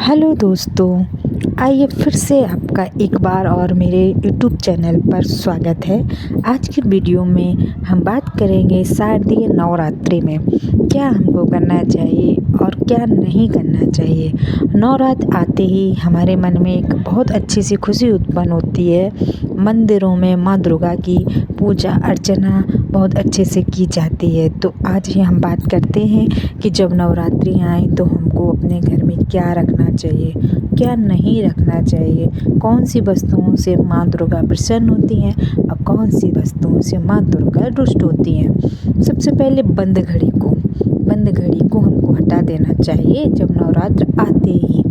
Hello दोस्तों, आइए फिर से आपका एक बार और मेरे यूट्यूब चैनल पर स्वागत है। आज की वीडियो में हम बात करेंगे शारदीय नवरात्रि में क्या हमको करना चाहिए और क्या नहीं करना चाहिए। नवरात्र आते ही हमारे मन में एक बहुत अच्छी सी खुशी उत्पन्न होती है। मंदिरों में माँ दुर्गा की पूजा अर्चना बहुत अच्छे से की जाती है। तो आज ही हम बात करते हैं कि जब नवरात्रि आए तो हमको अपने घर में क्या रखना चाहिए, क्या नहीं रखना चाहिए, कौन सी वस्तुओं से माँ दुर्गा प्रसन्न होती हैं और कौन सी वस्तुओं से माँ दुर्गा रुष्ट होती हैं। सबसे पहले बंद घड़ी को हमको हटा देना चाहिए जब नवरात्र आते ही।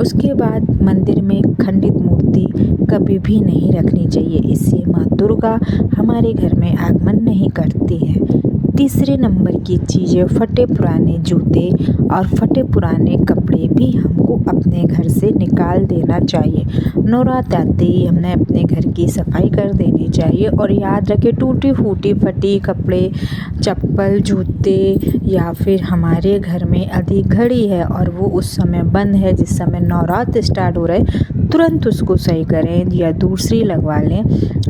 उसके बाद मंदिर में खंडित मूर्ति कभी भी नहीं रखनी चाहिए, इससे माँ दुर्गा हमारे घर में आगमन नहीं करती है। तीसरे नंबर की चीज़ें फटे पुराने जूते और फटे पुराने कपड़े भी हमको अपने घर से निकाल देना चाहिए। नवरात्र आते ही हमने अपने घर की सफाई कर देनी चाहिए। और याद रखें, टूटी फूटी फटी कपड़े, चप्पल, जूते या फिर हमारे घर में अधिक घड़ी है और वो उस समय बंद है जिस समय नवरात्र स्टार्ट हो रहे, तुरंत उसको सही करें या दूसरी लगवा लें।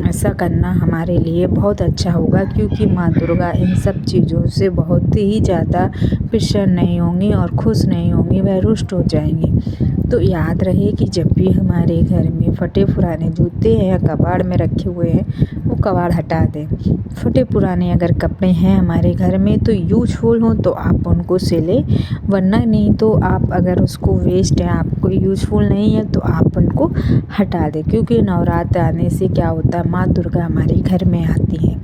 ऐसा करना हमारे लिए बहुत अच्छा होगा, क्योंकि माँ दुर्गा इन सब चीज़ों से बहुत ही ज़्यादा प्रसन्न नहीं होंगी और खुश नहीं होंगी, वह रुष्ट हो जाएंगी। तो याद रहे कि जब भी हमारे घर में फटे पुराने जूते हैं कबाड़ में रखे हुए हैं, वो कबाड़ हटा दें। फटे पुराने अगर कपड़े हैं हमारे घर में तो यूजफुल हो तो आप उनको सिलें, वरना नहीं तो आप अगर उसको वेस्ट है, आपको यूजफुल नहीं है तो आप उनको हटा दें। क्योंकि नवरात्र आने से क्या होता है, माँ दुर्गा हमारे घर में आती हैं।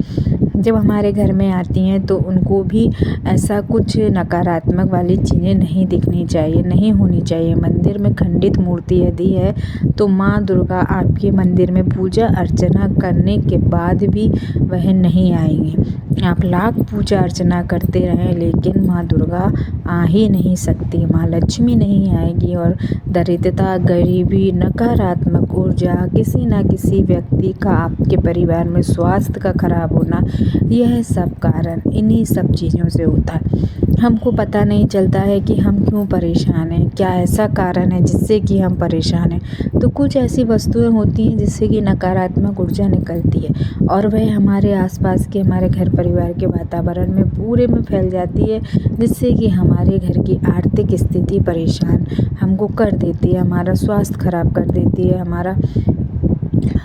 जब हमारे घर में आती हैं तो उनको भी ऐसा कुछ नकारात्मक वाली चीज़ें नहीं दिखनी चाहिए, नहीं होनी चाहिए। मंदिर में खंडित मूर्ति यदि है तो माँ दुर्गा आपके मंदिर में पूजा अर्चना करने के बाद भी वह नहीं आएंगी। आप लाख पूजा अर्चना करते रहें लेकिन माँ दुर्गा आ ही नहीं सकती, माँ लक्ष्मी नहीं आएगी। और दरिद्रता, गरीबी, नकारात्मक ऊर्जा, किसी ना किसी व्यक्ति का आपके परिवार में स्वास्थ्य का खराब होना, यह सब कारण इन्हीं सब चीज़ों से होता है। हमको पता नहीं चलता है कि हम क्यों परेशान हैं, क्या ऐसा कारण है जिससे कि हम परेशान हैं। तो कुछ ऐसी वस्तुएं होती हैं जिससे कि नकारात्मक ऊर्जा निकलती है और वह हमारे आसपास के, हमारे घर परिवार के वातावरण में पूरे में फैल जाती है, जिससे कि हमारे घर की आर्थिक स्थिति परेशान हमको कर देती है, हमारा स्वास्थ्य खराब कर देती है, हमारा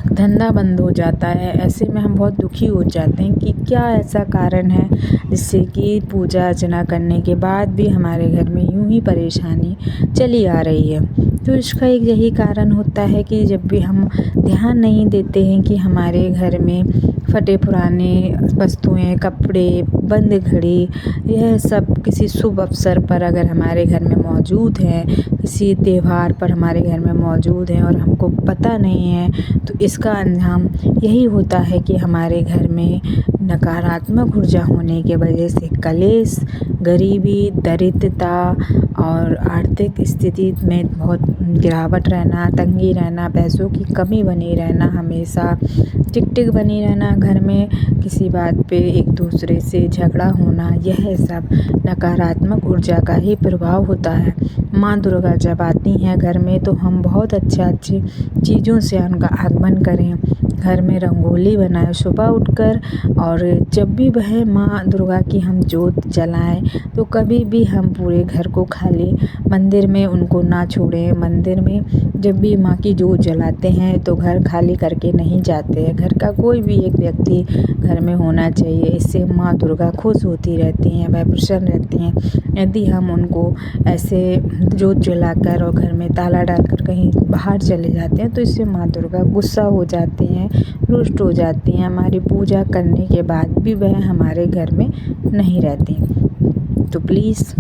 धंधा बंद हो जाता है। ऐसे में हम बहुत दुखी हो जाते हैं कि क्या ऐसा कारण है जिससे कि पूजा अर्चना करने के बाद भी हमारे घर में यूं ही परेशानी चली आ रही है। तो इसका एक यही कारण होता है कि जब भी हम ध्यान नहीं देते हैं कि हमारे घर में फटे पुराने वस्तुएं, कपड़े, बंद घड़ी, यह सब किसी शुभ अवसर पर अगर हमारे घर में मौजूद हैं, किसी त्यौहार पर हमारे घर में मौजूद हैं और हमको पता नहीं है, तो इसका अंजाम यही होता है कि हमारे घर में नकारात्मक ऊर्जा होने की वजह से कलेश, गरीबी, दरिद्रता और आर्थिक स्थिति में बहुत गिरावट रहना, तंगी रहना, पैसों की कमी बनी रहना, हमेशा टिक-टिक बनी रहना, घर में किसी बात पे एक दूसरे से झगड़ा होना, यह सब नकारात्मक ऊर्जा का ही प्रभाव होता है। माँ दुर्गा जब आती हैं घर में तो हम बहुत अच्छी चीज़ों से उनका आगमन करें। घर में रंगोली बनाएं सुबह उठकर, और जब भी वह माँ दुर्गा की हम जोत जलाएं तो कभी भी हम पूरे घर को खाली, मंदिर में उनको ना छोड़ें। मंदिर में जब भी माँ की जोत जलाते हैं तो घर खाली करके नहीं जाते हैं, घर का कोई भी एक व्यक्ति घर में होना चाहिए। इससे माँ दुर्गा खुश होती रहती हैं, वह प्रसन्न रहती हैं। यदि हम उनको ऐसे जोत जलाकर और घर में ताला डालकर कहीं बाहर चले जाते हैं तो इससे माँ दुर्गा गुस्सा हो जाती हैं, रुष्ट हो जाती हैं। हमारी पूजा करने के बाद भी वह हमारे घर में नहीं रहती। तो प्लीज़